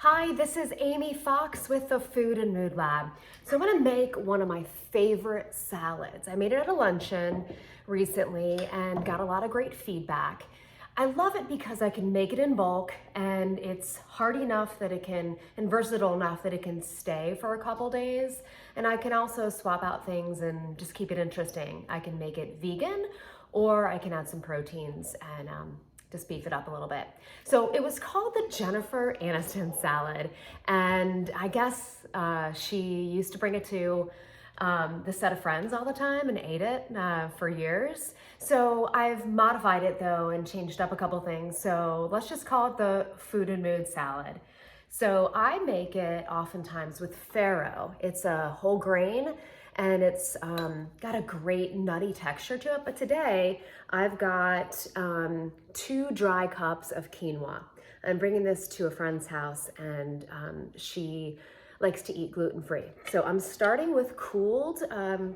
Hi, this is Amy Fox with the Food and Mood Lab. So I'm gonna make one of my favorite salads. I made it at a luncheon recently and got a lot of great feedback. I love it because I can make it in bulk and it's hearty enough that it can, and versatile enough that it can stay for a couple days. And I can also swap out things and just keep it interesting. I can make it vegan or I can add some proteins and just beef it up a little bit. So it was called the Jennifer Aniston salad. And I guess she used to bring it to the set of friends all the time and ate it for years. So I've modified it though and changed up a couple things. So let's just call it the Food and Mood salad. So I make it oftentimes with farro. It's a whole grain and it's got a great nutty texture to it. But today I've got 2 dry cups of quinoa. I'm bringing this to a friend's house and she likes to eat gluten-free. So I'm starting with cooled,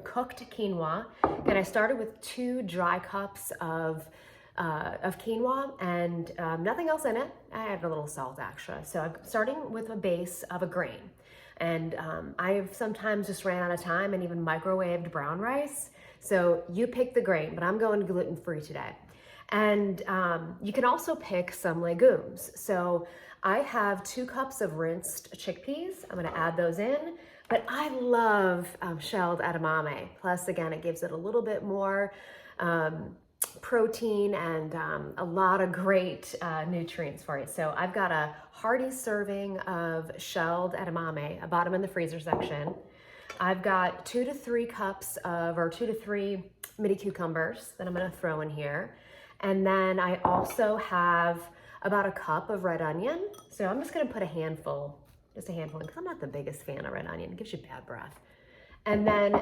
cooked quinoa. And I started with 2 dry cups of quinoa and nothing else in it. I added a little salt extra. So I'm starting with a base of a grain. And I've sometimes just ran out of time and even microwaved brown rice. So you pick the grain, but I'm going gluten-free today. And you can also pick some legumes. So I have 2 cups of rinsed chickpeas. I'm gonna add those in, but I love shelled edamame. Plus, again, it gives it a little bit more protein and a lot of great nutrients for you. So I've got a hearty serving of shelled edamame. I bought them in the freezer section. I've got 2 to 3 cups of, or 2 to 3 mini cucumbers that I'm gonna throw in here. And then I also have about a cup of red onion. So I'm just gonna put a handful, just a handful, because I'm not the biggest fan of red onion. It gives you bad breath. And then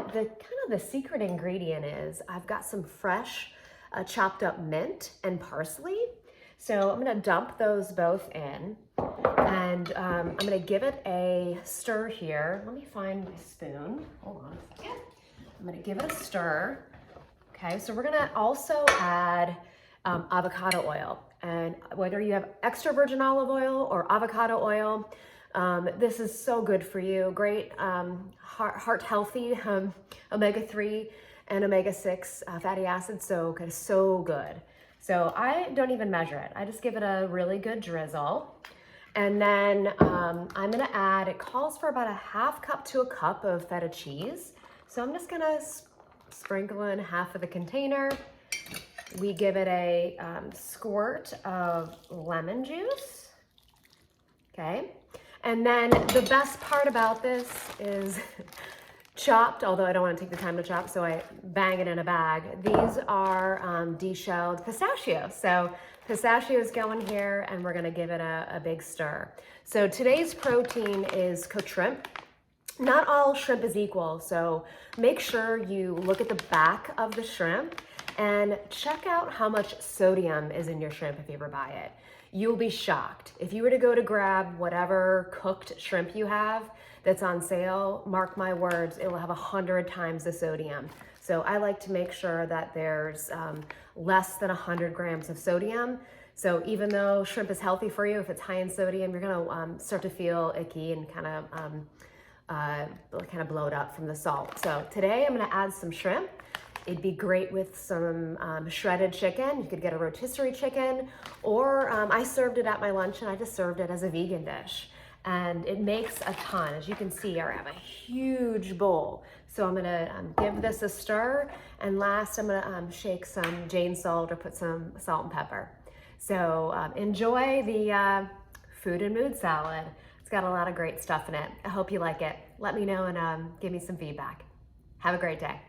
the secret ingredient is I've got some fresh chopped up mint and parsley. So I'm gonna dump those both in and I'm gonna give it a stir here. Let me find my spoon. Hold on a second. I'm gonna give it a stir. Okay, so we're gonna also add avocado oil. And whether you have extra virgin olive oil or avocado oil, this is so good for you. Great heart healthy omega-3 and omega-6 fatty acids, so good. So I don't even measure it. I just give it a really good drizzle. And then I'm gonna add, it calls for about a half cup to a cup of feta cheese. So I'm just gonna sprinkle in half of the container. We give it a squirt of lemon juice, okay? And then the best part about this is chopped, although I don't want to take the time to chop, so I bang it in a bag. These are deshelled pistachios. So pistachios go in here and we're gonna give it a big stir. So today's protein is cooked shrimp. Not all shrimp is equal, so make sure you look at the back of the shrimp and check out how much sodium is in your shrimp if you ever buy it. You'll be shocked. If you were to go to grab whatever cooked shrimp you have that's on sale, mark my words, it will have 100 times the sodium. So I like to make sure that there's less than 100 grams of sodium. So even though shrimp is healthy for you, if it's high in sodium, you're gonna start to feel icky and kind of bloat up from the salt. So today I'm gonna add some shrimp. It'd be great with some shredded chicken. You could get a rotisserie chicken, or I served it at my lunch and I just served it as a vegan dish. And it makes a ton. As you can see, I have a huge bowl. So I'm gonna give this a stir, and last I'm gonna shake some Jane salt or put some salt and pepper. So enjoy the Food and Mood salad. It's got a lot of great stuff in it. I hope you like it. Let me know and give me some feedback. Have a great day.